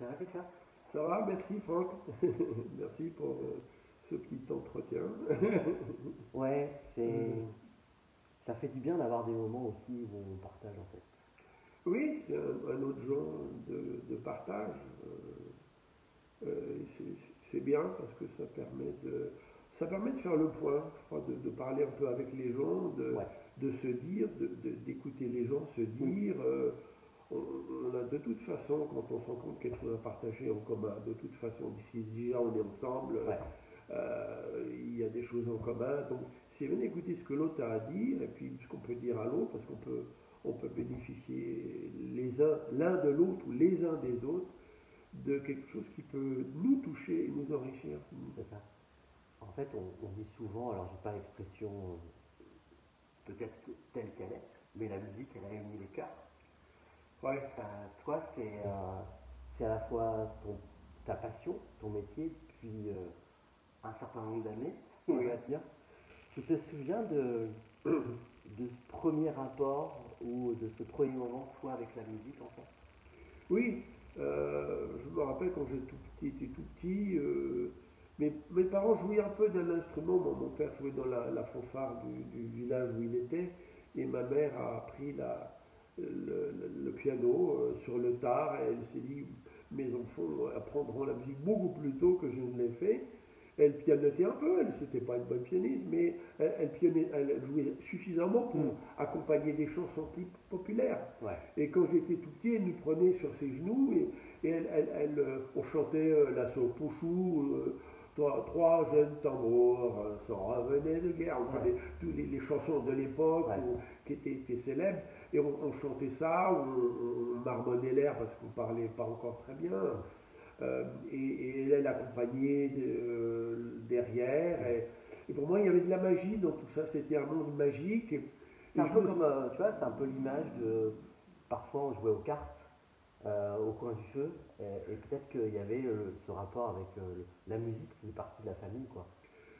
va quelqu'un? Ça va, merci Franck. Merci pour ce petit entretien. Ouais, Euh, ça fait du bien d'avoir des moments aussi où on partage en fait. oui, c'est un autre genre de partage. C'est bien parce que ça permet de faire le point, je crois, de parler un peu avec les gens, Ouais. de se dire, d'écouter les gens se Mm. dire. On a de toute façon, quand on se rend compte quelque chose à partager en commun, de toute façon, si déjà on est ensemble, Ouais. il y a des choses en commun. Donc, c'est bien d'écouter ce que l'autre a à dire et puis ce qu'on peut dire à l'autre, parce on peut bénéficier l'un de l'autre ou les uns des autres de quelque chose qui peut nous toucher et nous enrichir. C'est ça. En fait, on dit souvent, alors j'ai pas l'expression peut-être telle qu'elle est, mais la musique elle a réuni les cœurs. Ouais, Toi, c'est à la fois ta passion, ton métier, puis un certain nombre d'années, on oui. va dire. Tu te souviens de ce premier rapport ou de ce premier moment, soit avec la musique en fait? Oui, je me rappelle quand j'étais tout petit, mes parents jouaient un peu d'un instrument. Mon père jouait dans la fanfare du village où il était, et ma mère a appris le piano sur le tard. Et elle s'est dit, mes enfants apprendront la musique beaucoup plus tôt que je ne l'ai fait. Elle pianotait un peu, elle n'était pas une bonne pianiste, mais elle jouait suffisamment Hmm. pour accompagner des chansons populaires. Ouais. Et quand j'étais tout petit, elle nous prenait sur ses genoux on chantait la sauce Pouchou, trois jeunes tambours s'en revenaient de guerre. Enfin, Ouais. toutes les chansons de l'époque Ouais. qui étaient célèbres. Et on chantait ça, on marmonnait l'air parce qu'on parlait pas encore très bien. Et elle accompagnait derrière. Et pour moi, il y avait de la magie dans tout ça. C'était un monde magique. C'est Et un je peu me comme, tu vois, c'est un peu l'image de. Parfois, on jouait aux cartes au coin du feu, et peut-être qu'il y avait ce rapport avec la musique qui fait partie de la famille, quoi.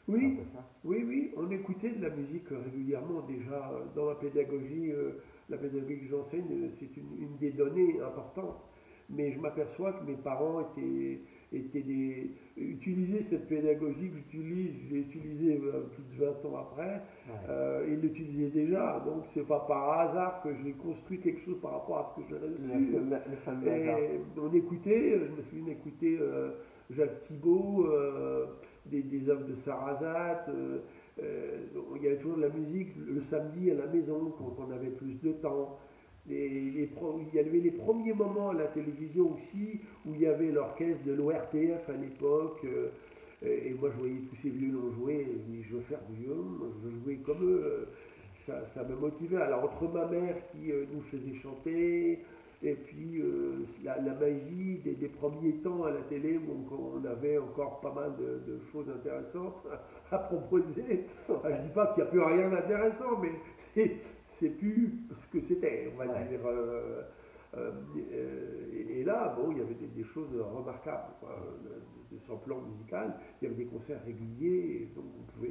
C'est un peu Oui, ça. oui, on écoutait de la musique régulièrement déjà dans la pédagogie que j'enseigne, c'est une des données importantes. Mais je m'aperçois que mes parents utilisaient cette pédagogie que j'ai utilisée plus de 20 ans après, Ouais. ils l'utilisaient déjà. Donc c'est pas par hasard que j'ai construit quelque chose par rapport à ce que j'ai reçu. Le fameux hasard. Et on écoutait, je me souviens d'écouter Jacques Thibault, des œuvres de Sarrazate. Il y avait toujours de la musique le samedi à la maison quand on avait plus de temps. Il y avait les premiers moments à la télévision aussi où il y avait l'orchestre de l'ORTF à l'époque. Et moi je voyais tous ces violons jouer, et je dis je veux faire du violon, je veux jouer comme eux. Ça me motivait. Alors entre ma mère qui nous faisait chanter, et puis la magie des premiers temps à la télé où on avait encore pas mal de choses intéressantes à proposer. Je ne dis pas qu'il n'y a plus rien d'intéressant, mais c'est, c'est plus ce que c'était, on va Ouais. dire. Et là, bon, il y avait des choses remarquables, quoi, de son plan musical. Il y avait des concerts réguliers, et donc Tu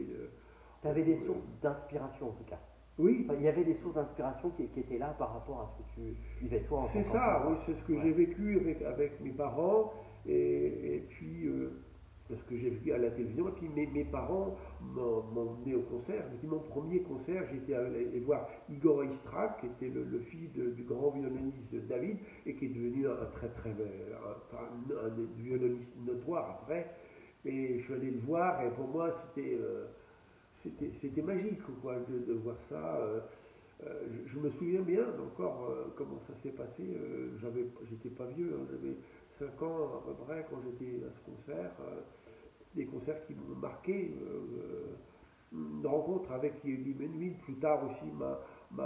on avais des pouvait- sources d'inspiration en tout cas. oui, Enfin, il y avait des sources d'inspiration qui étaient là par rapport à ce que tu vivais toi en tant c'est qu'enfant, ça, oui, quoi. c'est ce que j'ai Ouais. vécu avec mes parents et puis ce que j'ai vu à la télévision. Et puis mes parents m'ont emmené au concert. Je dis, mon premier concert, j'étais allé voir Igor Istrak, qui était le fils du grand violoniste David et qui est devenu un très très un violoniste notoire après. Et je suis allé le voir et pour moi c'était magique quoi, de voir ça. Je me souviens bien encore comment ça s'est passé. J'étais pas vieux, hein, j'avais 5 ans à peu près quand j'étais à ce concert. Des concerts qui m'ont marqué. Une rencontre avec Yeli Menuhin plus tard aussi m'a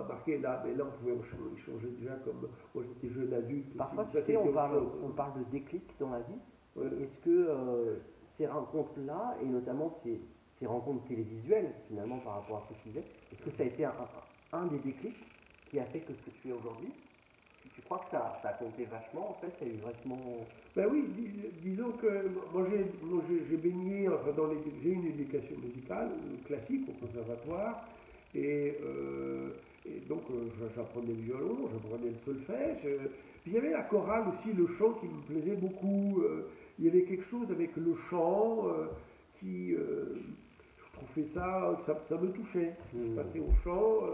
marqué là, mais là on pouvait échanger déjà comme moi j'étais jeune adulte aussi, Parfois, tu ça sais, c'était autre chose. on parle de déclic dans la vie. Ouais. Est-ce que ces rencontres-là, et notamment ces rencontres télévisuelles, finalement, par rapport à ce que tu disais, est-ce que ça a été un des déclics qui a fait que ce que tu es aujourd'hui? Tu crois que ça a compté vachement, en fait, ça a eu vachement. Ben oui, disons que j'ai baigné, enfin, j'ai une éducation musicale classique au conservatoire, et, et donc j'apprenais le violon, j'apprenais le solfège, Puis il y avait la chorale aussi, le chant qui me plaisait beaucoup. Il y avait quelque chose avec le chant qui, je trouvais ça me touchait. Je passais au chant,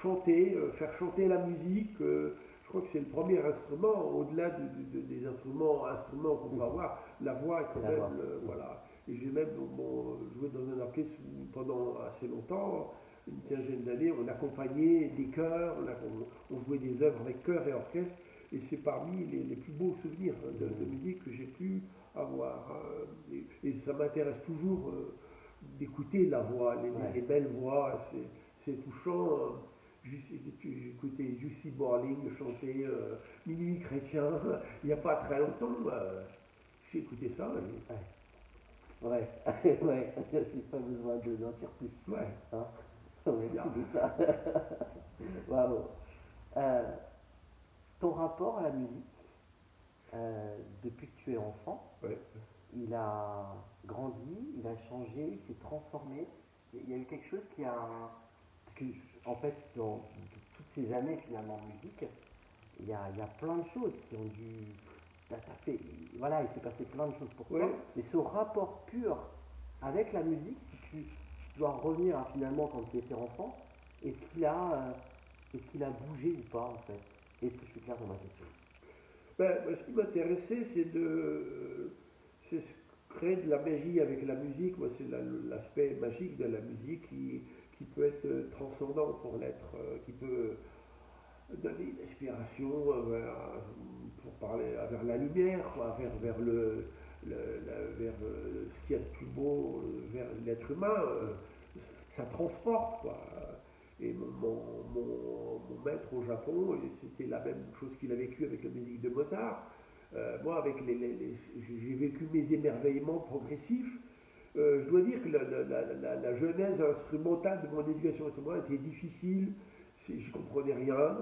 chanter, faire chanter la musique. Je crois que c'est le premier instrument, au-delà des instruments qu'on peut avoir, la voix est quand même, voilà. Et j'ai même joué dans un orchestre où, pendant assez longtemps, une quinzaine d'années, on accompagnait des chœurs, on jouait des œuvres avec chœur et orchestre, et c'est parmi les plus beaux souvenirs de musique que j'ai pu avoir. Et ça m'intéresse toujours d'écouter la voix, les belles voix, c'est touchant. J'ai écouté Jussi Björling chanter Minuit chrétien il n'y a pas très longtemps. J'ai écouté ça. Ouais, ouais, j'ai pas besoin d'en dire plus. Ouais. Hein, merci de ça. Bravo. Ton rapport à la musique, depuis que tu es enfant, il a grandi, il a changé, il s'est transformé. Il y a eu quelque chose qui a... Parce que, en fait, dans toutes ces années finalement de musique, il y a plein de choses qui ont dû... Voilà, il s'est passé plein de choses pour toi. Mais ce rapport pur avec la musique, si tu dois revenir à finalement quand tu étais enfant, est-ce qu'il a bougé ou pas en fait? Est-ce que je suis clair dans ma question? Ce qui m'intéressait, c'est créer de la magie avec la musique. Moi, c'est l'aspect magique de la musique qui peut être transcendant pour l'être, qui peut donner une inspiration pour parler vers la lumière, quoi, vers ce qu'il y a de plus beau, vers l'être humain. Ça transporte, quoi. Et mon maître au Japon, c'était la même chose qu'il a vécu avec la musique de Mozart. Moi, j'ai vécu mes émerveillements progressifs. Je dois dire que la genèse instrumentale de mon éducation instrumentale était difficile. Je comprenais rien.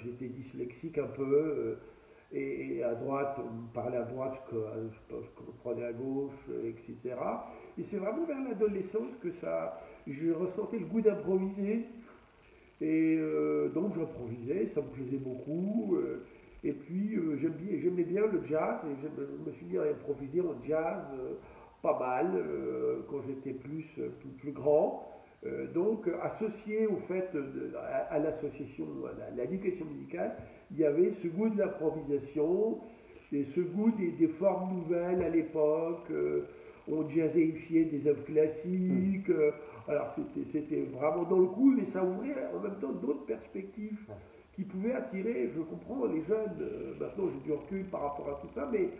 J'étais dyslexique un peu. Et à droite, on me parlait à droite, je comprenais à gauche, etc. Et c'est vraiment vers l'adolescence que j'ai ressenti le goût d'improviser. Et donc j'improvisais, ça me plaisait beaucoup. Et puis j'aimais bien le jazz, et je me suis mis à improviser en jazz pas mal quand j'étais plus grand. Donc associé au fait à l'association, à l'éducation musicale, il y avait ce goût de l'improvisation et ce goût des formes nouvelles à l'époque. On jazzéifiait des œuvres classiques. Alors c'était vraiment dans le coup, mais ça ouvrait en même temps d'autres perspectives qui pouvaient attirer, je comprends, les jeunes. Maintenant j'ai du recul par rapport à tout ça, mais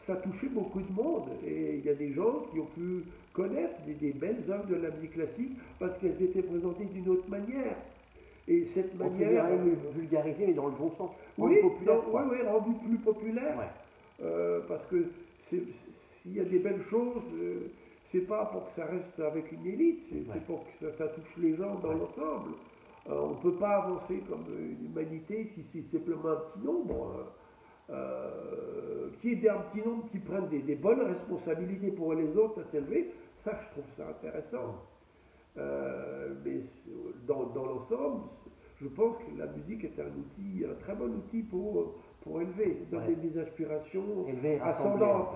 ça touchait beaucoup de monde. Et il y a des gens qui ont pu connaître des belles œuvres de la musique classique parce qu'elles étaient présentées d'une autre manière. Et cette manière. Vulgarisée, mais dans le bon sens. Oui, rendu plus populaire. Parce que s'il y a des belles choses, c'est pas pour que ça reste avec une élite, c'est pour que ça touche les gens dans l'ensemble. On ne peut pas avancer comme une humanité si c'est simplement un petit nombre. Qui est un petit nombre qui prennent des bonnes responsabilités pour les autres à s'élever, ça je trouve ça intéressant. Mais dans l'ensemble, je pense que la musique est un très bon outil pour élever, donner des aspirations ascendantes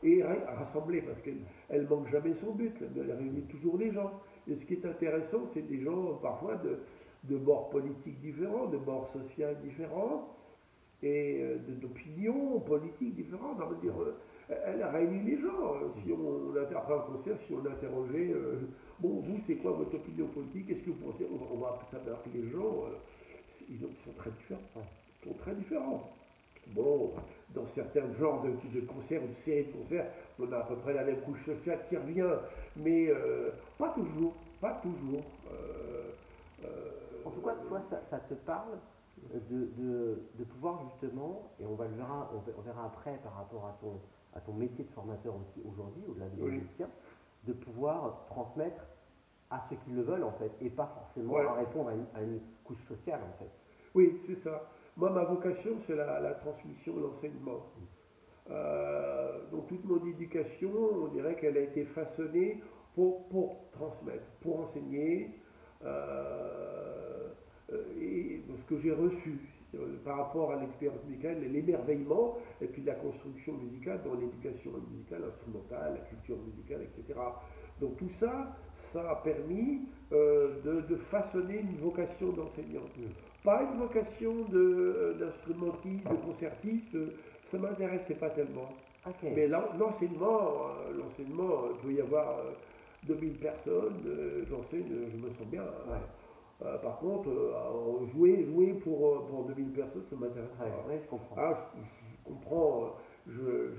et rassembler, parce qu'elle ne manque jamais son but, elle réunit toujours des gens. Et ce qui est intéressant, c'est des gens parfois de bords politiques différents, de bords sociaux différents, et d'opinions politiques différentes. On va dire, elle a réuni les gens. Si après un concert, si on interrogeait, bon, vous, c'est quoi votre opinion politique? Qu'est-ce que vous pensez? On va savoir que les gens, ils sont très différents. Ils sont très différents. Bon, dans certains genres de concerts ou de séries de concerts, on a à peu près la même couche sociale qui revient, mais pas toujours. Pas toujours. En tout cas, toi, ça te parle de pouvoir justement, et on verra après par rapport à ton métier de formateur aussi aujourd'hui, au-delà des musiciens, de pouvoir transmettre à ceux qui le veulent en fait, et pas forcément à répondre à une couche sociale en fait. Oui, c'est ça. Moi, ma vocation, c'est la transmission, l'enseignement. Donc toute mon éducation, on dirait qu'elle a été façonnée pour transmettre, pour enseigner, et ce que j'ai reçu. par rapport à l'expérience musicale, l'émerveillement, et puis la construction musicale dans l'éducation musicale, instrumentale, la culture musicale, etc. Donc tout ça, ça a permis de façonner une vocation d'enseignant. Pas une vocation d'instrumentiste, de concertiste, ça ne m'intéressait pas tellement. Ok. Mais l'enseignement, il peut y avoir 2000 personnes, j'enseigne, je me sens bien. Par contre, jouer pour 2000 personnes, ça m'intéresse pas. Ouais, je comprends. Je comprends,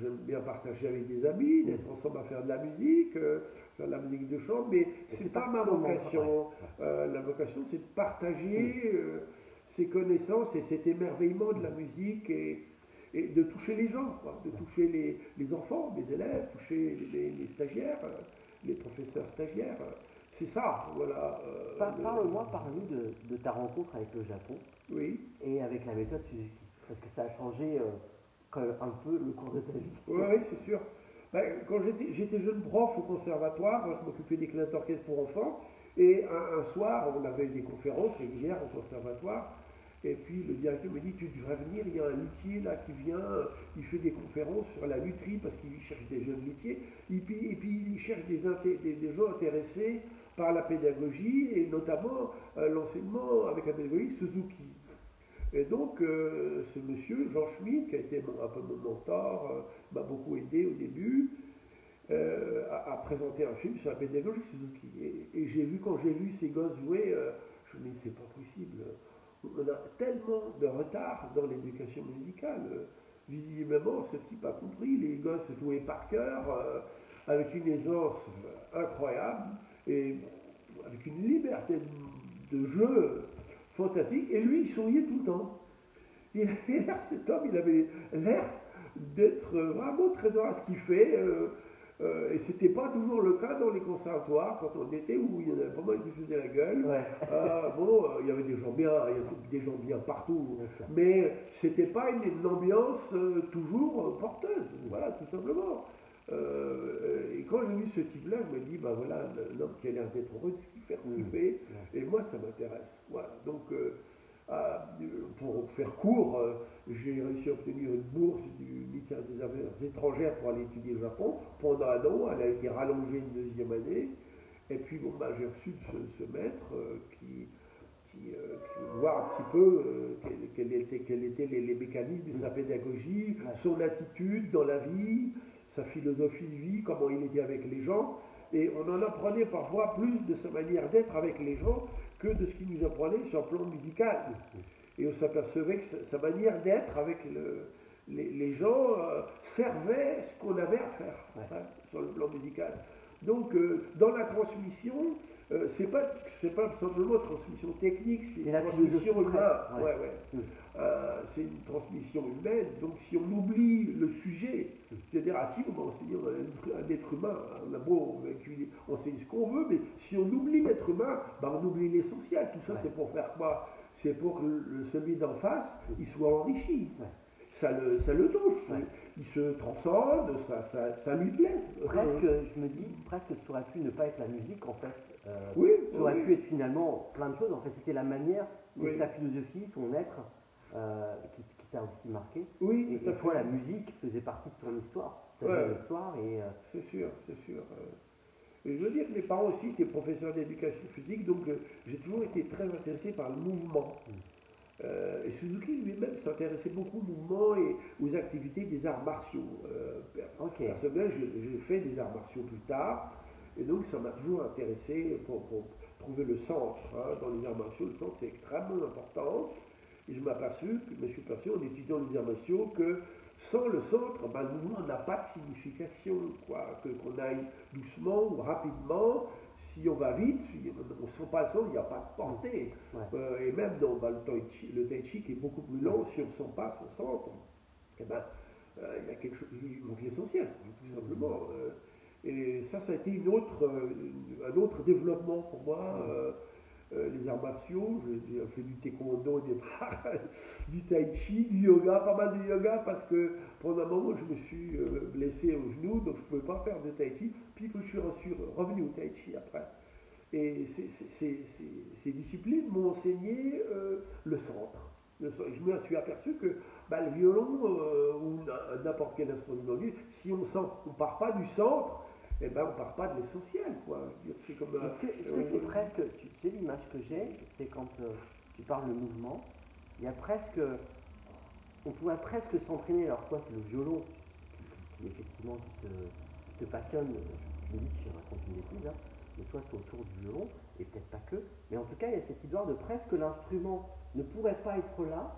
j'aime bien partager avec des amis, d'être ensemble à faire de la musique, faire de la musique de chambre, mais c'est pas ma vocation. La vocation, c'est de partager ces connaissances et cet émerveillement de la musique et de toucher les gens, quoi, de toucher les enfants, les élèves, toucher les stagiaires, les professeurs stagiaires. C'est ça, voilà. Parle-nous de ta rencontre avec le Japon Oui. et avec la méthode Suzuki, parce que ça a changé quand même un peu le cours de ta vie. Oui, c'est sûr. Ben, quand j'étais jeune prof au conservatoire, je m'occupais des classes d'orchestre pour enfants, et un soir, on avait des conférences régulières au conservatoire, et puis le directeur me dit, tu devrais venir, il y a un luthier là qui vient, il fait des conférences sur la lutherie parce qu'il cherche des jeunes luthiers, et puis il cherche des gens intéressés par la pédagogie, et notamment l'enseignement avec la pédagogie Suzuki. Et donc, ce monsieur, Jean Schmitt, qui a été un peu mon mentor, m'a beaucoup aidé au début, a présenté un film sur la pédagogie Suzuki. Et quand j'ai vu ces gosses jouer, je me dis, c'est pas possible. On a tellement de retard dans l'éducation musicale. Visiblement, ce type a compris. Les gosses jouaient par cœur, avec une aisance incroyable, et avec une liberté de jeu fantastique, et lui il souriait tout le temps. Cet homme, il avait l'air d'être vraiment très heureux à ce qu'il fait, et c'était pas toujours le cas dans les conservatoires quand on était où il y en avait pas mal qui faisaient la gueule. Il y avait des gens bien, il y avait des gens bien partout, mais c'était pas une ambiance toujours porteuse, voilà, tout simplement. Et quand j'ai vu ce type-là, je me dis, ben voilà, l'homme qui a l'air d'être heureux de ce qu'il fait, et moi ça m'intéresse. Voilà. Donc, pour faire court, j'ai réussi à obtenir une bourse du ministère des Affaires étrangères pour aller étudier au Japon pendant un an. Elle a été rallongée une deuxième année. Et puis, bon, ben, j'ai reçu ce maître qui voir un petit peu quels étaient les mécanismes de sa pédagogie, son attitude dans la vie, sa philosophie de vie, comment il était avec les gens. Et on en apprenait parfois plus de sa manière d'être avec les gens que de ce qu'il nous apprenait sur le plan musical. Et on s'apercevait que sa manière d'être avec les gens servait ce qu'on avait à faire sur le plan musical. Donc, dans la transmission, c'est pas simplement une transmission technique, c'est une transmission humaine. C'est une transmission humaine. Donc, si on oublie le sujet, c'est-à-dire à qui on va enseigner un être humain, on a beau enseigner ce qu'on veut, mais si on oublie l'être humain, on oublie l'essentiel. Tout ça, c'est pour faire quoi? C'est pour que celui d'en face, il soit enrichi. Ça le touche, il se transcende, ça lui plaît. Je me dis, presque ça aurait pu ne pas être la musique en fait. Ça aurait pu être finalement plein de choses. En fait, c'était la manière, sa philosophie, son être qui t'a aussi marqué. Oui, et toi, la musique faisait partie de ton histoire. Histoire et. C'est sûr. Et je veux dire que mes parents aussi étaient professeurs d'éducation physique, donc j'ai toujours été très intéressé par le mouvement. Et Suzuki lui-même s'intéressait beaucoup au mouvement et aux activités des arts martiaux. Personnellement, j'ai fait des arts martiaux plus tard, et donc ça m'a toujours intéressé pour trouver le centre. Dans les arts martiaux, le centre c'est extrêmement important. Et je me suis aperçu en étudiant les arts martiaux que sans le centre, le mouvement n'a pas de signification. Qu'on aille doucement ou rapidement, si on va vite, on ne sent pas le centre, il n'y a pas de portée. Et même dans le tai chi qui est beaucoup plus long, si on ne sent pas son centre, il y a quelque chose, il manque l'essentiel, tout simplement. Et ça a été un autre développement pour moi. Les arts martiaux, j'ai fait du taekwondo au départ, du tai chi, du yoga, pas mal de yoga parce que pendant un moment je me suis blessé au genou, donc je ne pouvais pas faire de tai chi, puis je suis revenu au tai chi après. Et ces disciplines m'ont enseigné le centre. Je me suis aperçu que bah, le violon ou n'importe quel instrument de musique, si on ne part pas du centre, eh ben, on ne part pas de l'essentiel. C'est comme, est-ce que c'est presque, tu sais l'image que j'ai, c'est quand tu parles de mouvement, il y a presque, on pourrait presque s'entraîner, alors toi c'est le violon qui effectivement qui te passionne, je me dis que je raconte une bêtise, hein, mais toi c'est autour du violon, et peut-être pas que, mais en tout cas il y a cette histoire de presque l'instrument ne pourrait pas être là,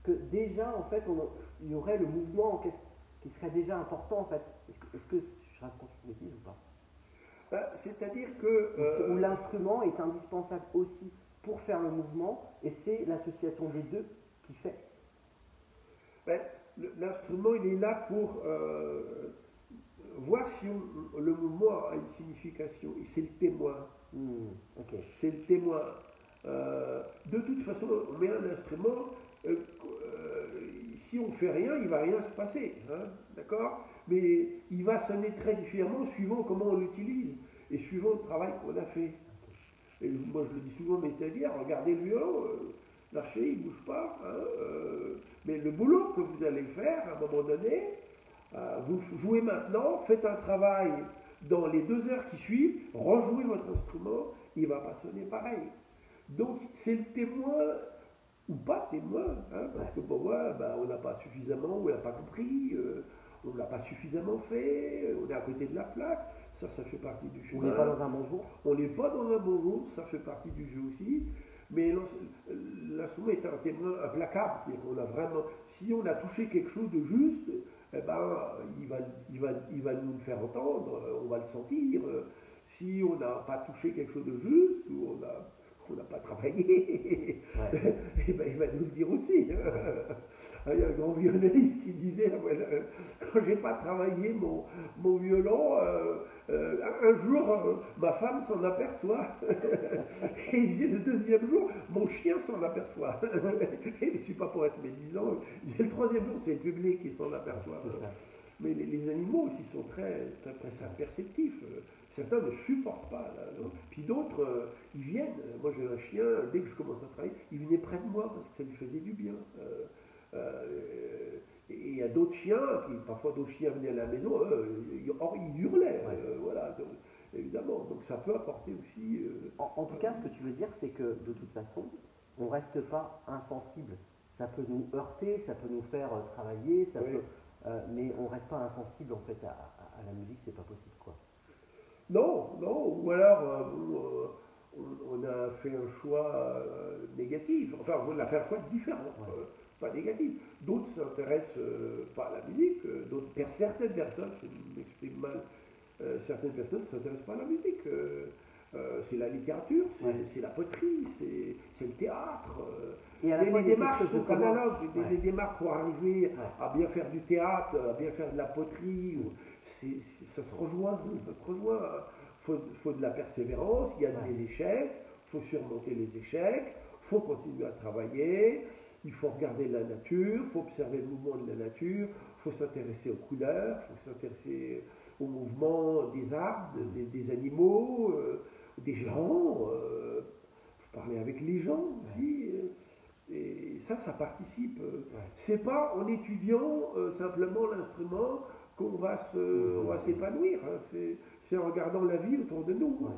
que déjà en fait il y aurait le mouvement qui serait déjà important en fait. Est-ce que je raconte une bêtise ou pas? C'est-à-dire que... Où l'instrument est indispensable aussi pour faire le mouvement, et c'est l'association des deux qui fait. Ben, l'instrument, il est là pour voir si le mouvement a une signification. Et c'est le témoin. Okay. C'est le témoin. De toute façon, on met un instrument, si on ne fait rien, il ne va rien se passer. Hein, d'accord? Mais il va sonner très différemment suivant comment on l'utilise et suivant le travail qu'on a fait. Et moi, je le dis souvent, c'est-à-dire, regardez le violon, l'archer, il ne bouge pas. Hein, mais le boulot que vous allez faire, à un moment donné, vous jouez maintenant, faites un travail dans les 2 heures qui suivent, rejouez votre instrument, il ne va pas sonner pareil. Donc, c'est le témoin ou pas témoin, hein, parce que pour moi, on n'a pas suffisamment, on n'a pas compris, on ne l'a pas suffisamment fait, on est à côté de la plaque, ça fait partie du chemin. On n'est pas dans un bon jour. On n'est pas dans un bon jour, ça fait partie du jeu aussi, mais l'instrument est un témoin implacable, c'est-à-dire qu'on a vraiment, si on a touché quelque chose de juste, eh ben, il va nous le faire entendre, on va le sentir. Si on n'a pas touché quelque chose de juste, ou on n'a pas travaillé, ouais. Et ben, il va nous le dire aussi. Il y a un grand violoniste qui disait, quand j'ai pas travaillé mon violon, un jour ma femme s'en aperçoit, et il disait le 2e jour, mon chien s'en aperçoit. Et je ne suis pas pour être médisant, le 3e jour c'est le public qui s'en aperçoit. Mais les animaux aussi sont très perceptifs. Certains ne supportent pas. Là, puis d'autres, ils viennent. Moi j'ai un chien, dès que je commence à travailler, il venait près de moi parce que ça lui faisait du bien. Et il y a d'autres chiens, parfois d'autres chiens venaient à la maison, ils hurlaient. Ouais. Voilà, donc, évidemment. Donc ça peut apporter aussi... En tout cas, ce que tu veux dire, c'est que de toute façon, on ne reste pas insensible. Ça peut nous heurter, ça peut nous faire travailler, ça peut... mais on ne reste pas insensible en fait à la musique, c'est pas possible quoi. Non, ou alors on a fait un choix négatif, enfin on a fait un choix différent, pas négatif. D'autres s'intéressent pas à la musique, certaines personnes, je m'exprime mal, certaines personnes ne s'intéressent pas à la musique. C'est la littérature, c'est la poterie, c'est le théâtre. Et les démarches sont analogues, les démarches pour arriver à bien faire du théâtre, à bien faire de la poterie, ça se rejoint. Faut de la persévérance, il y a des échecs, il faut surmonter les échecs, il faut continuer à travailler, il faut regarder la nature, il faut observer le mouvement de la nature, il faut s'intéresser aux couleurs, il faut s'intéresser au mouvement des arbres, des animaux, des gens, faut parler avec les gens aussi. Et ça participe. C'est pas en étudiant simplement l'instrument qu'on va s'épanouir. Hein. C'est en regardant la vie autour de nous.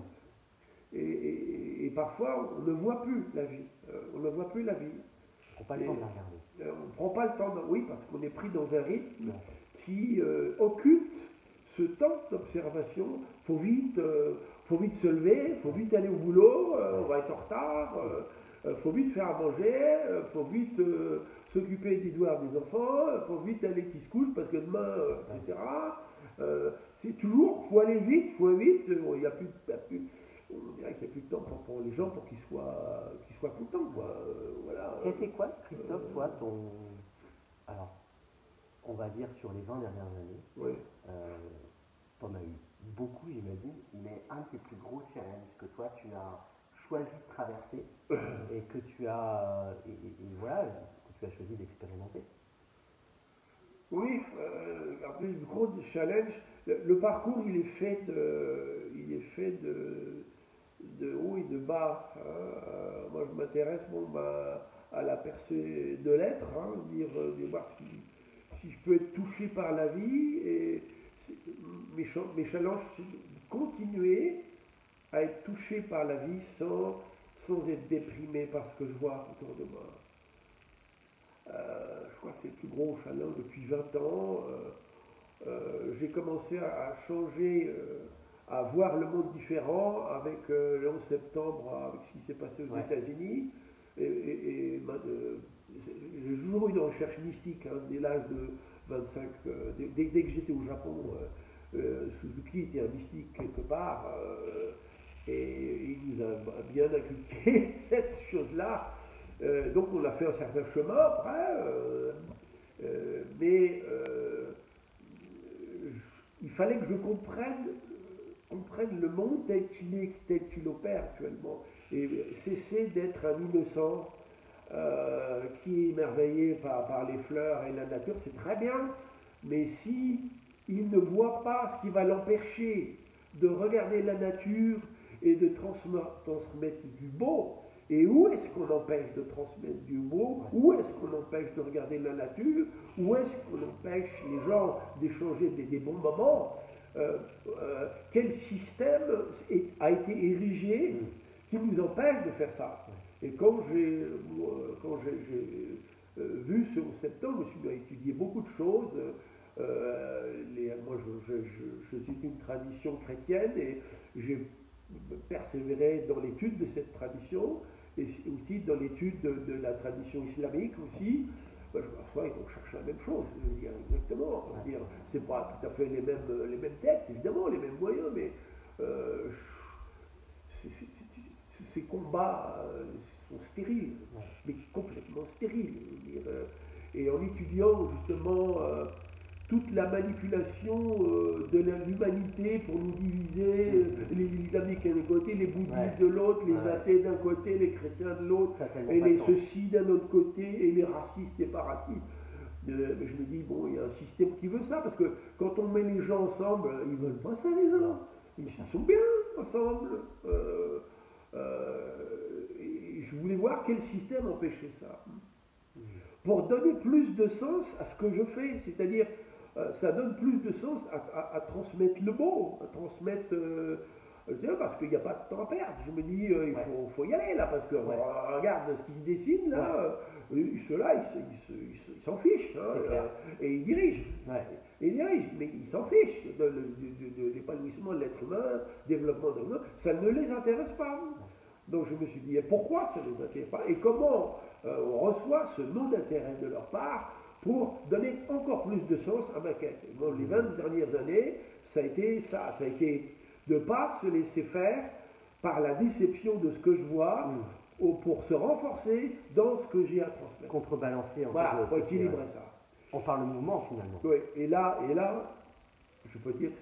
Et parfois, on ne voit plus la vie. On ne voit plus la vie. On ne prend pas le temps de la regarder. On ne prend pas le temps, oui, parce qu'on est pris dans un rythme qui occulte ce temps d'observation. Faut vite se lever, faut vite aller au boulot, on va être en retard. Faut vite faire à manger, faut vite s'occuper des devoirs des enfants, faut vite aller qu'ils se couchent parce que demain, etc. C'est toujours, faut aller vite, il n'y a plus, on dirait qu'il n'y a plus de temps pour les gens pour qu'ils soient contents, quoi. Voilà. C'était quoi, Christophe, toi, alors, on va dire sur les 20 dernières années, t'en as eu beaucoup, j'imagine, mais un de tes plus gros challenges que toi, tu as choisi de traverser et que tu as que tu as choisi d'expérimenter. Oui, en plus du gros challenge, le parcours il est fait de haut et de bas. Moi je m'intéresse à la percée de l'être, hein, de voir si je peux être touché par la vie. Et mes challenges, c'est de continuer à être touché par la vie sans être déprimé par ce que je vois autour de moi. Je crois que c'est le plus gros challenge depuis 20 ans. J'ai commencé à changer, à voir le monde différent avec le 11 septembre, avec ce qui s'est passé aux États-Unis. J'ai toujours eu une recherche mystique, hein, dès l'âge de 25, dès que j'étais au Japon. Suzuki était un mystique quelque part, et il nous a bien inculqué cette chose-là. Donc on a fait un certain chemin après, mais il fallait que je comprenne le monde tel qu'il opère actuellement, et cesser d'être un innocent qui est émerveillé par les fleurs et la nature. C'est très bien, mais si il ne voit pas ce qui va l'empêcher de regarder la nature et de transmettre du beau, et où est-ce qu'on empêche de transmettre du beau? Où est-ce qu'on empêche de regarder la nature? Où est-ce qu'on empêche les gens d'échanger des bons moments? Quel système a été érigé qui nous empêche de faire ça? Et quand j'ai vu ce 11 septembre, je me suis mis à étudier beaucoup de choses. Moi, je suis d'une tradition chrétienne, et j'ai persévéré dans l'étude de cette tradition, et aussi dans l'étude de la tradition islamique aussi. Je m'assois et on cherche la même chose, exactement. C'est pas tout à fait les mêmes textes, évidemment, les mêmes moyens, mais ces combats sont stériles, mais complètement stériles. Et en étudiant justement toute la manipulation de l'humanité pour nous diviser, les islamiques d'un côté, les bouddhistes de l'autre, les athées d'un côté, les chrétiens de l'autre, et les ceci d'un autre côté, et les racistes et pas racistes. Je me dis, bon, il y a un système qui veut ça, parce que quand on met les gens ensemble, ils veulent pas ça, les gens. Ils sont bien ensemble. Et je voulais voir quel système empêchait ça. Pour donner plus de sens à ce que je fais, c'est-à-dire, ça donne plus de sens à transmettre le beau, à transmettre. Parce qu'il n'y a pas de temps à perdre. Je me dis, il faut y aller là, parce que regarde ce qui se dessine là, ceux-là, ils s'en fichent, hein, et ils dirigent. Ils dirigent, mais ils s'en fichent de l'épanouissement de l'être humain, développement de l'humain, ça ne les intéresse pas. Donc je me suis dit, et pourquoi ça ne les intéresse pas? Et comment on reçoit ce non-intérêt de leur part pour donner encore plus de sens à ma quête? Bon, les 20 dernières années, ça a été ça. Ça a été de ne pas se laisser faire par la déception de ce que je vois, pour se renforcer dans ce que j'ai à transmettre. Contrebalancer, en fait. Pour équilibrer ça. On parle le mouvement, finalement. Oui, et là, je peux dire que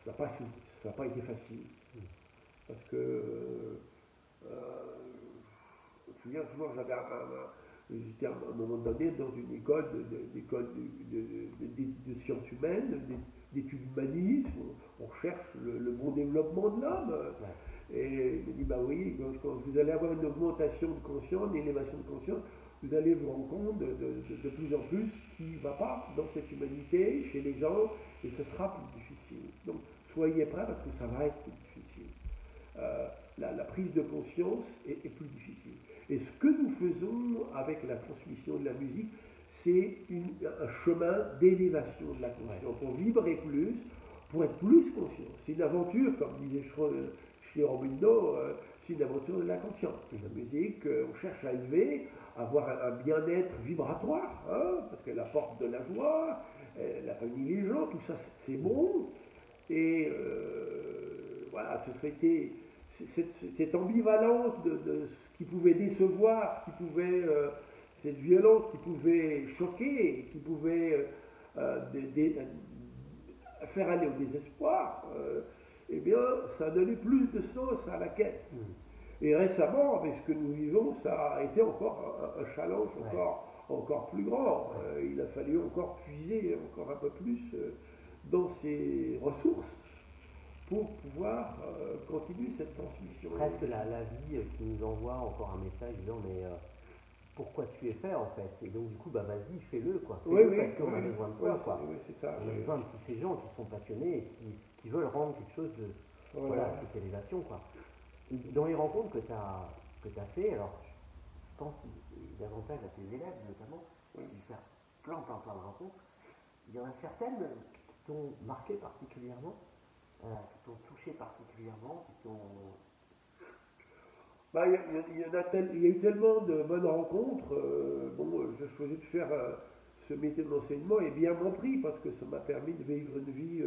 ça n'a pas été facile. Parce que, je me souviens toujours, j'étais à un moment donné dans une école de sciences humaines, d'études humanistes, on cherche le bon développement de l'homme. Et il me dit, bah oui, quand vous allez avoir une augmentation de conscience, une élévation de conscience, vous allez vous rendre compte de plus en plus ce qui ne va pas dans cette humanité, chez les gens, et ce sera plus difficile. Donc, soyez prêts parce que ça va être plus difficile. La prise de conscience est plus difficile. Et ce que nous faisons avec la transmission de la musique, c'est un chemin d'élévation de la conscience, pour vibrer plus, pour être plus conscient. C'est une aventure, comme disait chez Aurobindo, c'est une aventure de la conscience. La musique, on cherche à élever, à avoir un bien-être vibratoire, hein, parce qu'elle apporte de la joie, elle réunit les gens, tout ça c'est bon. Et voilà, cette ambivalence de ce qui pouvait décevoir, ce qui pouvait, cette violence qui pouvait choquer, qui pouvait faire aller au désespoir, eh bien, ça a donné plus de sens à la quête. Et récemment, avec ce que nous vivons, ça a été encore un challenge encore plus grand. Il a fallu encore puiser encore un peu plus dans ses ressources pour pouvoir continuer cette transmission. Presque la vie qui nous envoie encore un message disant mais pourquoi tu es fait en fait. Et donc du coup vas-y fais-le quoi. Fais-le parce qu'on a besoin de toi quoi. C'est ça, on a besoin de tous ces gens qui sont passionnés et qui veulent rendre quelque chose de cette élévation quoi. Dans les rencontres que tu as fait, alors je pense davantage à tes élèves notamment, tu faire plein de rencontres. Il y en a certaines qui t'ont marqué particulièrement, qui t'ont touché particulièrement, qui t'ont... Il y a eu tellement de bonnes rencontres. Je choisis de faire ce métier d'enseignement et bien m'en pris parce que ça m'a permis de vivre une vie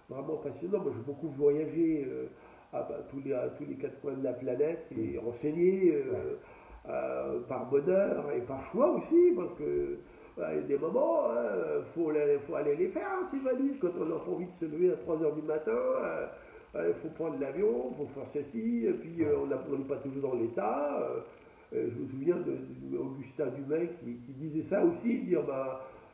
vraiment passionnante. Moi, j'ai beaucoup voyagé à tous les quatre coins de la planète et enseigné par bonheur et par choix aussi parce que il y a des moments, faut aller les faire, ces valises. Quand on n'a pas envie de se lever à 3h du matin, il faut prendre l'avion, il faut faire ceci, et puis on n'est pas toujours dans l'état. Je me souviens d'Augustin Dumay qui disait ça aussi, dire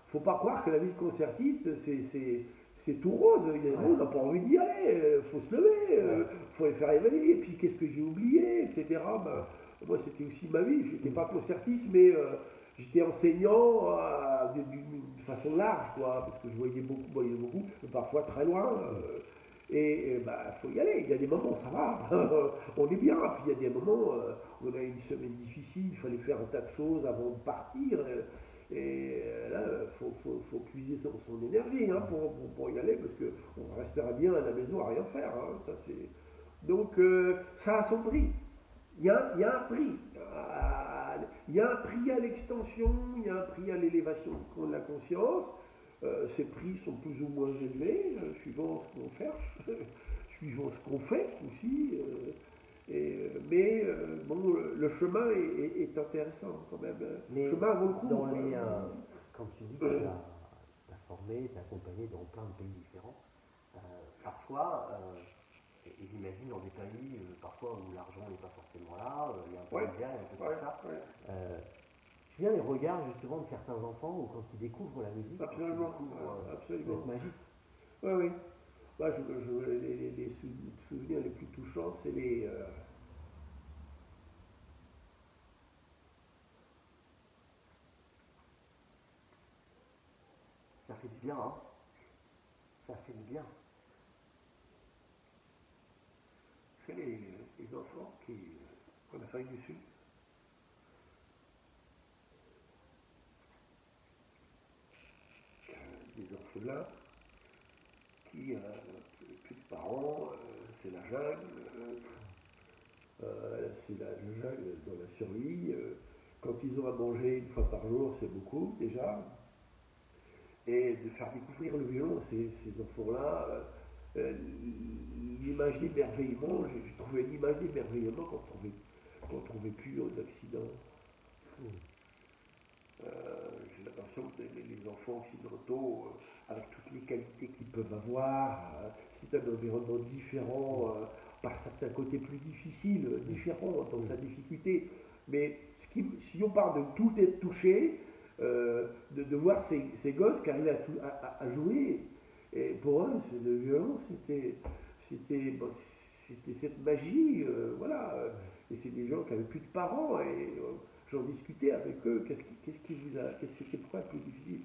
faut pas croire que la vie de concertiste, c'est tout rose. On n'a pas envie d'y aller, il faut se lever, il faut aller faire les valises, et puis qu'est-ce que j'ai oublié, etc. Moi, c'était aussi ma vie. Je n'étais pas concertiste, mais j'étais enseignant d'une façon large, quoi, parce que je voyais beaucoup, mais parfois très loin. Il faut y aller. Il y a des moments, ça va, on est bien. Puis il y a des moments, on a une semaine difficile, il fallait faire un tas de choses avant de partir. Et là, il faut puiser son énergie pour y aller, parce qu'on restera bien à la maison à rien faire. Ça, donc, ça a son prix. Il y a un prix. Il y a un prix à l'extension, il y a un prix à l'élévation de la conscience. Ces prix sont plus ou moins élevés, suivant ce qu'on cherche, suivant ce qu'on fait aussi. Mais le chemin est intéressant quand même. Mais le chemin vaut le coup. Quand tu dis que tu as formé, tu as accompagné dans plein de pays différents, parfois, et j'imagine dans des pays parfois où l'argent n'est pas forcément là, il y a un peu de guerre, un peu tout ça. Tu viens les regards justement de certains enfants ou quand ils découvrent la musique. Absolument. Absolument. Magique. Oui. Les souvenirs les plus touchants, c'est les. Ça fait du bien, hein. Ça fait du bien. C'est les enfants en Afrique du Sud. Des orphelins qui n'ont plus de parents, c'est la jungle, le jungle dans la survie. Quand ils ont à manger une fois par jour, c'est beaucoup déjà. Et de faire découvrir le violon à ces enfants-là, l'image d'émerveillement, j'ai trouvé l'image d'émerveillement qu'on ne trouvait plus aux Occidents. J'ai l'impression que les enfants occidentaux, avec toutes les qualités qu'ils peuvent avoir, c'est un environnement différent, par certains côtés plus difficiles, différent dans sa difficulté. Mais si on parle de tout être touché, de voir ces gosses qui arrivaient à jouer, et pour eux, le violon, c'était cette magie, voilà. Et c'est des gens qui n'avaient plus de parents, et j'en discutais avec eux, qu'est-ce qui c'était pourquoi plus difficile?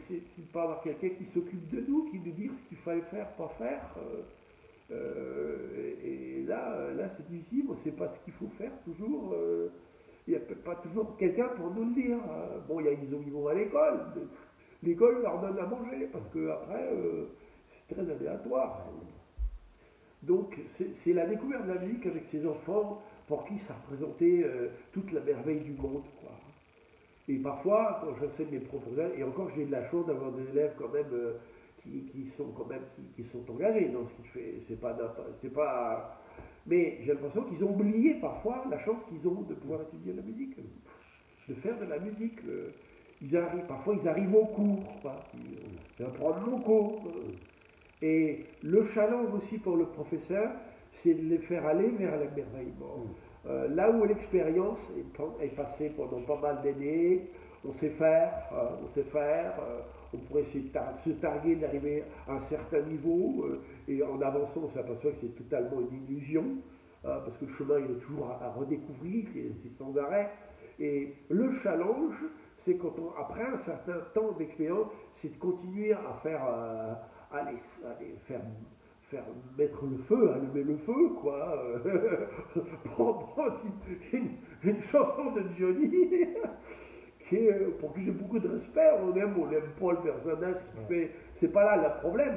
C'est de ne pas avoir quelqu'un qui s'occupe de nous, qui nous dit ce qu'il fallait faire, pas faire. Et là c'est difficile, on ne sait pas ce qu'il faut faire toujours. Il n'y a pas toujours quelqu'un pour nous le dire. Bon, ils vont à l'école. L'école leur donne à manger, parce qu'après, c'est très aléatoire. Donc, c'est la découverte de la musique avec ces enfants pour qui ça représentait toute la merveille du monde, quoi. Et parfois, quand j'enseigne mes propres élèves, et encore j'ai de la chance d'avoir des élèves quand même qui sont engagés dans ce qu'ils font. C'est pas. Mais j'ai l'impression qu'ils ont oublié parfois la chance qu'ils ont de pouvoir étudier la musique, de faire de la musique. Parfois ils arrivent au cours, ils apprennent mon cours. Et le challenge aussi pour le professeur, c'est de les faire aller vers l'émerveillement. Là où l'expérience est passée pendant pas mal d'années, on sait faire, on pourrait essayer de se targuer d'arriver à un certain niveau, et en avançant, on s'aperçoit que c'est totalement une illusion, parce que le chemin il est toujours à redécouvrir, c'est sans arrêt. Et le challenge, c'est quand après un certain temps d'expérience, c'est de continuer à faire, faire mettre le feu, allumer le feu, quoi. Prendre une chanson de Johnny, pour qui j'ai beaucoup de respect, on aime pas le personnage qui fait. C'est pas là le problème,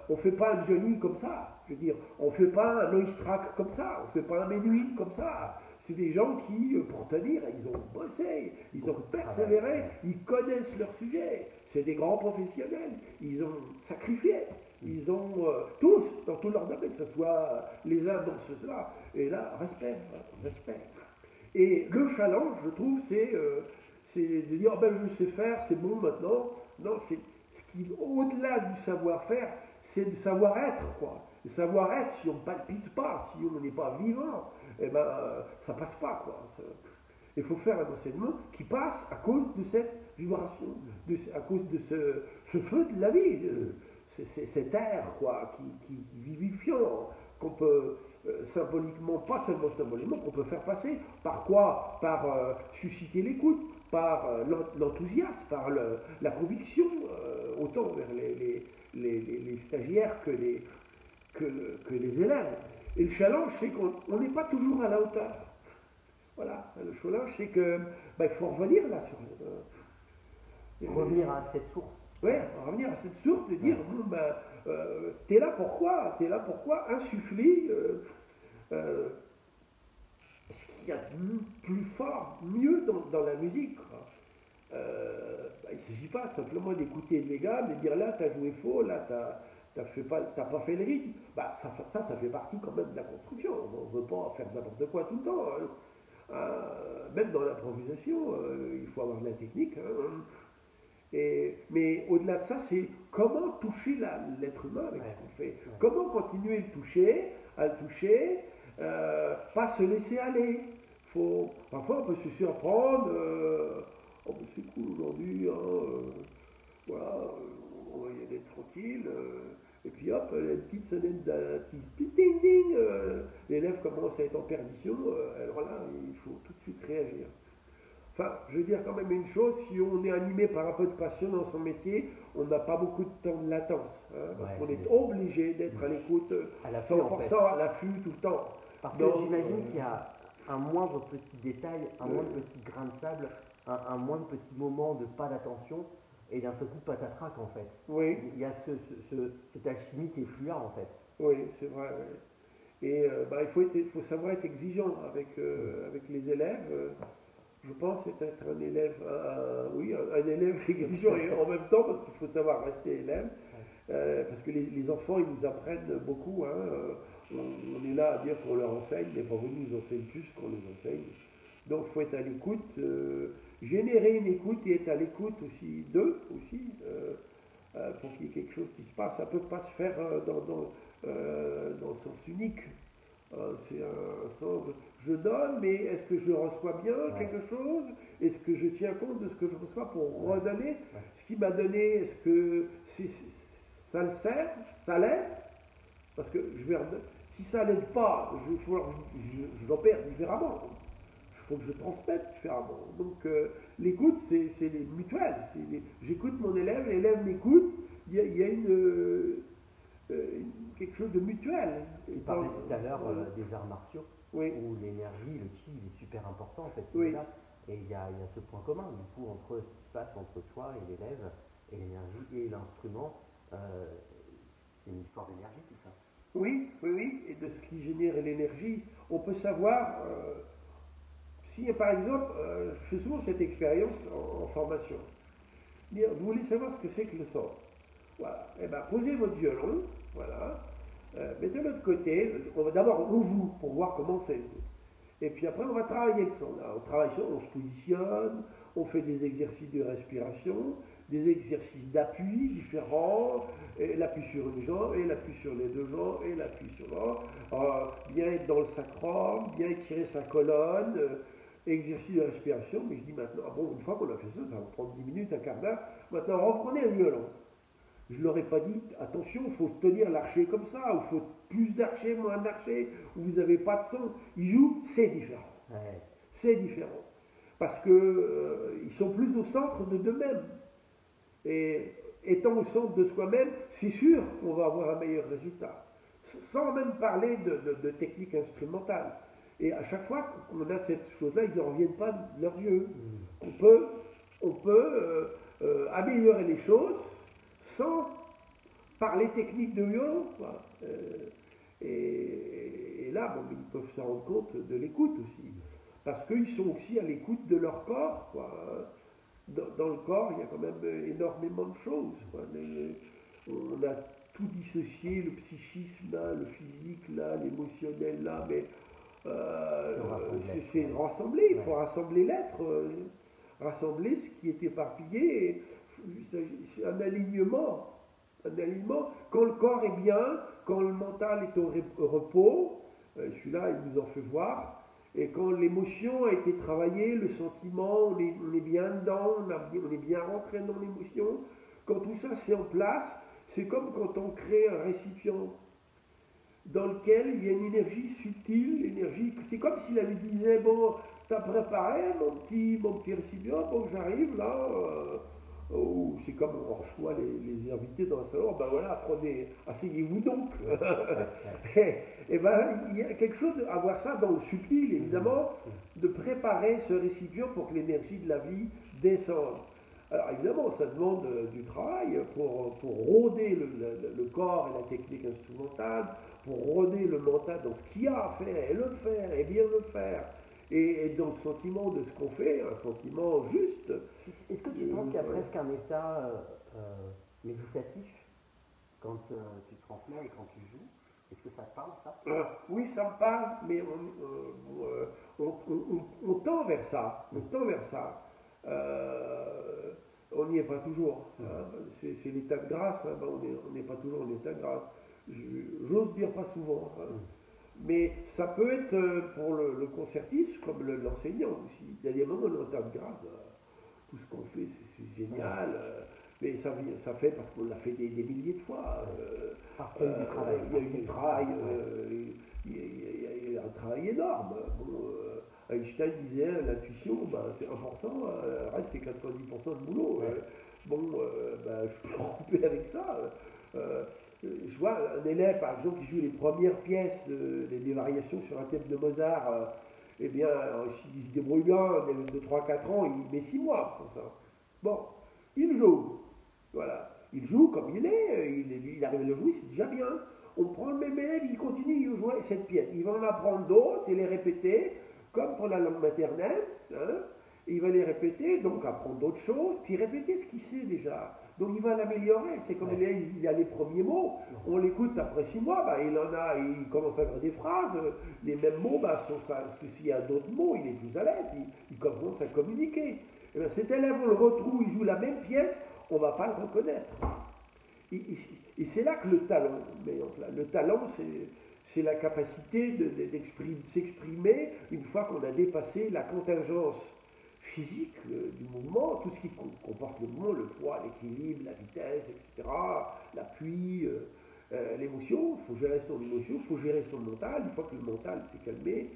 on fait pas un Johnny comme ça. Je veux dire, on fait pas un Noistrack comme ça, on fait pas un Menuhin comme ça. C'est des gens qui, pour tenir, ils ont bossé, ils ont persévéré, ils connaissent leur sujet. C'est des grands professionnels, ils ont sacrifié, ils ont tous, dans tout leur domaine, que ce soit les uns dans ceux-là. Et là, respect, respect. Et le challenge, je trouve, c'est de dire, ben je sais faire, c'est bon maintenant. Non, c'est ce qui, au-delà du savoir-faire, c'est le savoir-être, quoi. Le savoir-être, si on ne palpite pas, si on n'est pas vivant, eh ben, ça passe pas, quoi. Il faut faire un enseignement qui passe à cause de cette vibration, à cause de ce feu de la vie, cet air, quoi, qui vivifiant, qu'on peut symboliquement, pas seulement symboliquement, qu'on peut faire passer. Par quoi? Par susciter l'écoute, par l'enthousiasme, par la conviction, autant vers les stagiaires que les élèves. Et le challenge, c'est qu'on n'est pas toujours à la hauteur. Voilà, le challenge, c'est que il faut revenir là sur. Revenir à cette source. Oui, revenir à cette source et dire, bon, t'es là pourquoi? T'es là pourquoi insuffler ce qu'il y a de plus fort, mieux dans la musique. Il ne s'agit pas simplement d'écouter les gars, de dire là, t'as joué faux, là, t'as pas fait le rythme. Ça fait partie quand même de la construction. On ne veut pas faire n'importe quoi tout le temps. Même dans l'improvisation, il faut avoir de la technique. Mais au-delà de ça, c'est comment toucher l'être humain avec ce qu'on fait. Comment continuer à le toucher, pas se laisser aller. Parfois, on peut se surprendre. C'est cool aujourd'hui. Voilà, on va y aller tranquille. Et puis hop, la petite sonnette ding ding, l'élève commence à être en perdition. Alors là, il faut tout de suite réagir. Enfin, je veux dire quand même une chose, si on est animé par un peu de passion dans son métier, on n'a pas beaucoup de temps de latence, parce qu'on est obligé d'être à l'écoute, 100% à l'affût tout le temps. Parce que j'imagine qu'il y a un moindre petit détail, un moindre petit grain de sable, un moindre petit moment de pas d'attention, et d'un seul coup patatrac en fait. Oui. Il y a cette alchimie qui est fluide en fait. Oui, c'est vrai. Oui. Et il faut savoir être exigeant avec les élèves. Je pense être un élève, un élève exigeant et en même temps, parce qu'il faut savoir rester élève, parce que les enfants, ils nous apprennent beaucoup. On est là à dire qu'on leur enseigne, mais pour nous, nous enseignent plus qu'on les enseigne. Donc, il faut être à l'écoute, générer une écoute et être à l'écoute aussi d'eux, pour qu'il y ait quelque chose qui se passe. Ça ne peut pas se faire dans le sens unique. C'est un sens, je donne, mais est-ce que je reçois bien quelque chose? Est-ce que je tiens compte de ce que je reçois pour redonner? Ce qui m'a donné, est-ce que ça le sert? Ça l'aide? Parce que si ça l'aide pas, je l'opère différemment. Il faut que je transmette différemment. Donc l'écoute, c'est mutuel. J'écoute mon élève, l'élève m'écoute. Il y a quelque chose de mutuel. Tu parlais tout à l'heure des arts martiaux, où l'énergie, le chi, il est super important en fait. Là, et il y a ce point commun du coup entre ce qui se passe entre toi et l'élève, et l'énergie et l'instrument. C'est une histoire d'énergie tout ça. Oui, et de ce qui génère l'énergie. On peut savoir, si par exemple, je fais souvent cette expérience en formation. Dire, vous voulez savoir ce que c'est que le son? Voilà. Eh bien, posez votre violon, voilà. Mais de l'autre côté, d'abord on joue pour voir comment c'est. Et puis après, on va travailler le son. Là, on travaille le son, on se positionne, on fait des exercices de respiration, des exercices d'appui différents, et l'appui sur une jambe, et l'appui sur les deux jambes, et l'appui sur l'autre. Bien être dans le sacrum, bien étirer sa colonne, exercice de respiration, mais je dis maintenant, ah bon, une fois qu'on a fait ça, ça va prendre 10 minutes, un quart d'heure, maintenant reprenez un violon. Je ne leur ai pas dit, attention, il faut tenir l'archet comme ça, ou il faut plus d'archet, moins d'archet, ou vous n'avez pas de son. Ils jouent, c'est différent. Ouais. C'est différent. Parce que ils sont plus au centre de d'eux-mêmes. Et étant au centre de soi-même, c'est sûr qu'on va avoir un meilleur résultat. Sans même parler de technique instrumentale. Et à chaque fois qu'on a cette chose-là, ils ne reviennent pas de leurs yeux. On peut améliorer les choses sans parler technique de violon. Et là, bon, ils peuvent se rendre compte de l'écoute aussi. Parce qu'ils sont aussi à l'écoute de leur corps. Dans le corps, il y a quand même énormément de choses. On a tout dissocié, le psychisme là, le physique là, l'émotionnel là, mais c'est rassembler, il faut rassembler l'être, rassembler ce qui est éparpillé, c'est un alignement. Quand le corps est bien, quand le mental est au repos, celui-là il nous en fait voir, et quand l'émotion a été travaillée, le sentiment, on est bien dedans, on est bien rentré dans l'émotion, quand tout ça c'est en place, c'est comme quand on crée un récipient dans lequel il y a une énergie subtile, c'est comme s'il avait disait, bon, t'as préparé mon petit récipient, bon j'arrive là, c'est comme on reçoit les invités dans un salon, ben voilà, prenez, asseyez-vous donc. Et ben il y a quelque chose à voir ça dans le subtil, évidemment, de préparer ce récipient pour que l'énergie de la vie descende. Alors évidemment, ça demande du travail pour rôder le corps et la technique instrumentale, pour rôder le mental dans ce qu'il y a à faire, et le faire, et bien le faire. Et dans le sentiment de ce qu'on fait, un sentiment juste. Est-ce que tu penses qu'il y a presque un état méditatif quand tu transmets et quand tu joues? Est-ce que ça te parle, ça? Oui, ça me parle, mais on tend vers ça. On tend vers ça. On n'y est pas toujours. Hein. C'est l'état de grâce. Hein. Ben, on n'est pas toujours en état de grâce. J'ose dire pas souvent. Hein. Mais ça peut être pour le concertiste comme l'enseignant aussi. Il y a des moments où on est en état de grâce. Tout ce qu'on fait, c'est génial. Mais ça fait parce qu'on l'a fait des milliers de fois. Il y a eu du travail. Il y a eu du travail. Il y a un travail énorme. Bon, Einstein disait l'intuition, ben, c'est 1%, le reste c'est 90% de boulot. Ben, je peux couper avec ça. Je vois un élève, par exemple, qui joue les premières pièces, des variations sur un thème de Mozart. Eh bien, s'il se débrouille bien, de 3-4 ans, il met 6 mois pour ça. Bon, il joue. Voilà. Il joue comme il est, il arrive à le jouer, c'est déjà bien. On prend le même élève, il continue de jouer cette pièce. Il va en apprendre d'autres et les répéter, comme pour la langue maternelle. Hein. Il va les répéter, donc apprendre d'autres choses, puis répéter ce qu'il sait déjà. Donc il va l'améliorer. C'est comme il a les premiers mots. On l'écoute après 6 mois, bah, il commence à faire des phrases. Les mêmes mots, bah, s'il y a d'autres mots, il est plus à l'aise. Il commence à communiquer. Et bien, cet élève, on le retrouve, il joue la même pièce, on ne va pas le reconnaître. Et c'est là que le talent, le talent, c'est la capacité de s'exprimer une fois qu'on a dépassé la contingence physique du mouvement, tout ce qui comporte le mouvement, le poids, l'équilibre, la vitesse, etc., l'appui, l'émotion. Il faut gérer son émotion, il faut gérer son mental. Une fois que le mental s'est calmé,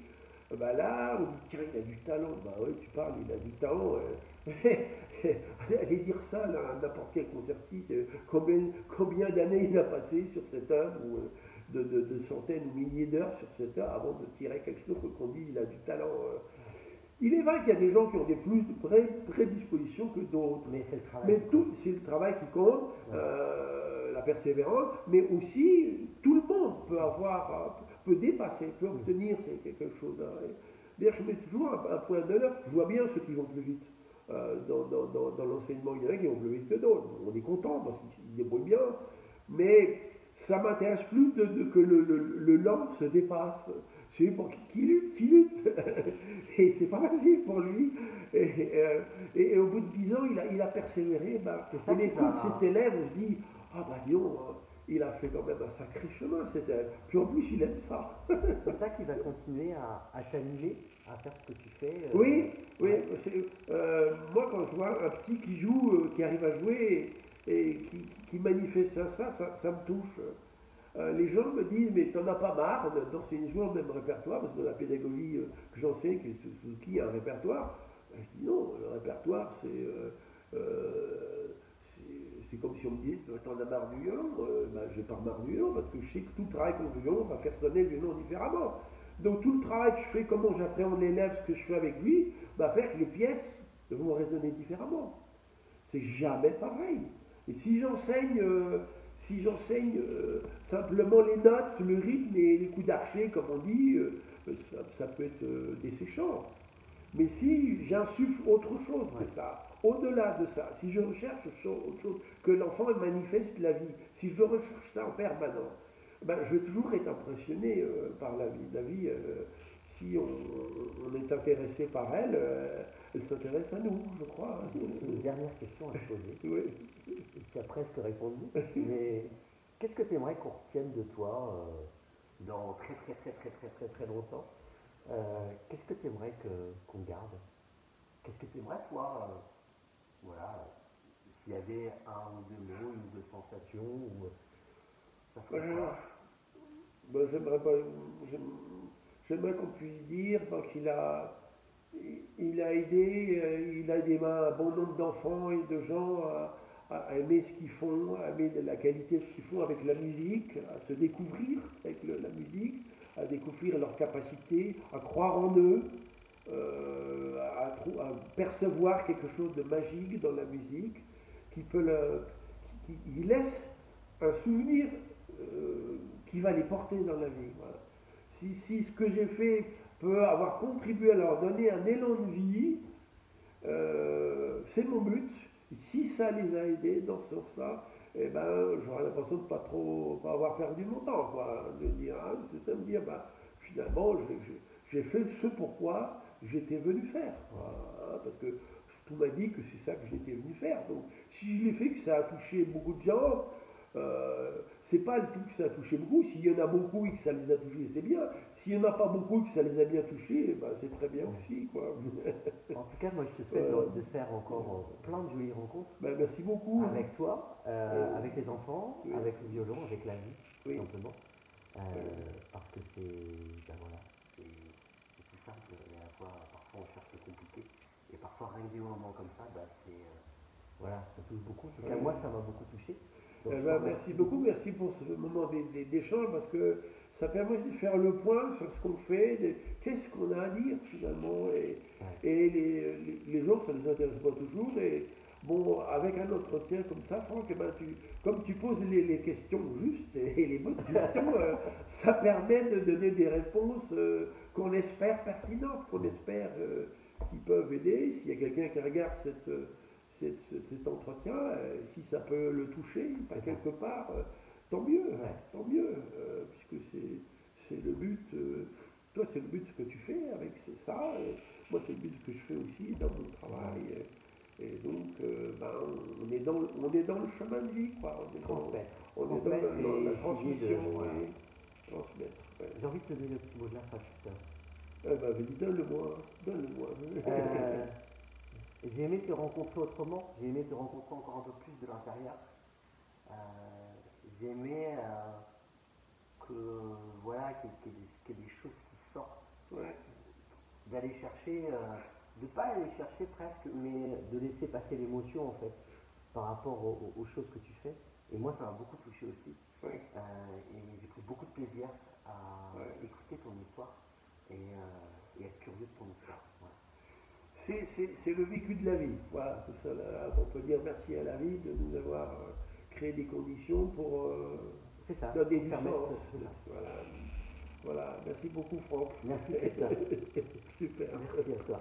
bah là, on dit tiens, il a du talent. Bah oui, tu parles, il a du talent. Allez dire ça là, à n'importe quel concertiste. Combien d'années il a passé sur cette œuvre, ou de centaines ou milliers d'heures sur cette œuvre avant de tirer quelque chose qu'on dit il a du talent. Il est vrai qu'il y a des gens qui ont des plus de prédispositions que d'autres. Mais c'est le travail qui compte, la persévérance, mais aussi tout le monde peut dépasser, peut obtenir quelque chose. D'ailleurs, je mets toujours un point d'honneur. Je vois bien ceux qui vont plus vite. Dans l'enseignement, il y en a qui vont plus vite que d'autres. On est content parce qu'ils se débrouillent bien, mais ça m'intéresse plus que le lent se dépasse. C'est pour qui lutte. Et c'est pas facile pour lui. Et au bout de 10 ans, il a persévéré. Ben, on écoute cet élève, on se dit, ah bah disons, il a fait quand même un sacré chemin. Puis en plus, il aime ça. C'est ça qui va continuer à t'animer à faire ce que tu fais. Oui, oui. Ouais. Moi, quand je vois un petit qui joue, qui arrive à jouer et qui manifeste ça me touche. Les gens me disent, mais t'en as pas marre d'enseigner toujours le même répertoire, parce que dans la pédagogie que j'enseigne, qui est Suzuki, a un répertoire. Ben, je dis non, le répertoire, c'est comme si on me disait, t'en as marre du violon. Ben, j'ai pas marre du violon, parce que je sais que tout le travail qu'on fait violon va faire sonner le violon différemment. Donc tout le travail que je fais, comment j'appréhende l'élève, ce que je fais avec lui, va faire que les pièces vont résonner différemment. C'est jamais pareil. Et si j'enseigne simplement les notes, le rythme et les coups d'archer, comme on dit, ça peut être desséchant. Mais si j'insuffle autre chose que ça, au-delà de ça, si je recherche autre chose, que l'enfant manifeste la vie, si je recherche ça en permanence, ben, je vais toujours être impressionné par la vie. La vie, si on est intéressé par elle, elle s'intéresse à nous, je crois. Une dernière question à te poser. Oui. Tu as presque répondu. Mais qu'est-ce que tu aimerais qu'on retienne de toi dans très longtemps? Qu'est-ce que tu aimerais qu'on garde? Qu'est-ce que tu aimerais, toi, voilà, s'il y avait un ou deux mots, une ou deux sensations, ou ça serait quoi? Ben, j'aimerais qu'on puisse dire qu'il il a aidé un bon nombre d'enfants et de gens à aimer ce qu'ils font, à aimer la qualité de ce qu'ils font avec la musique, à se découvrir avec la musique, à découvrir leurs capacités, à croire en eux, à percevoir quelque chose de magique dans la musique qui peut qui laisse un souvenir qui va les porter dans la vie. Voilà. Si ce que j'ai fait peut avoir contribué à leur donner un élan de vie, c'est mon but. Si ça les a aidés dans ce sens-là, eh ben, j'aurais l'impression de pas avoir perdu mon temps, quoi. De dire, c'est ça, me dire, bah, finalement, j'ai fait ce pourquoi j'étais venu faire, quoi. Parce que tout m'a dit que c'est ça que j'étais venu faire. Donc, si je l'ai fait, que ça a touché beaucoup de gens, c'est pas le tout que ça a touché beaucoup. S'il y en a beaucoup et que ça les a touchés, c'est bien. S'il n'y en a pas beaucoup et que ça les a bien touchés, ben c'est très bien aussi, quoi. En tout cas, moi, je te souhaite de faire encore plein de jolies rencontres. Ben, merci beaucoup. Avec toi, avec les enfants, oui. avec le violon, avec la vie, oui. tout simplement. Parce que ben voilà, c'est tout simple et à la fois, parfois on cherche le compliqué. Et parfois, rien que des moments comme ça, ben, voilà, ça touche beaucoup. En tout cas, moi, ça m'a beaucoup touché. Donc, merci beaucoup, merci pour ce moment d'échange, parce que ça permet de faire le point sur ce qu'on fait, qu'est-ce qu'on a à dire finalement, et les gens, ça ne les intéresse pas toujours, et bon, avec un entretien comme ça, Franck, eh ben, comme tu poses les questions justes et les bonnes questions, ça permet de donner des réponses qu'on espère pertinentes, qu'on espère qui peuvent aider. S'il y a quelqu'un qui regarde cet entretien, si ça peut le toucher, quelque part, tant mieux, puisque c'est le but. Toi, c'est le but de ce que tu fais avec ça. Moi, c'est le but de ce que je fais aussi dans mon travail. Et donc, ben, on est dans le chemin de vie, quoi. On est dans la transmission et transmettre. J'ai envie de te donner le petit mot de la fin, putain. Vas-y, donne-le-moi. J'ai aimé te rencontrer autrement, j'ai aimé te rencontrer encore un peu plus de l'intérieur. J'ai aimé voilà, qu'il y ait des choses qui sortent, d'aller chercher, de ne pas aller chercher presque, mais de laisser passer l'émotion en fait, par rapport aux choses que tu fais. Et moi, ça m'a beaucoup touché aussi. Et j'ai pris beaucoup de plaisir à écouter ton histoire et être curieux de ton histoire. Voilà. C'est le vécu de la vie. Voilà, c'est ça. Là, on peut dire merci à la vie de nous avoir créé des conditions pour donner du sens. Voilà. Merci beaucoup, Franck. Merci, Christophe. Super. Merci à toi.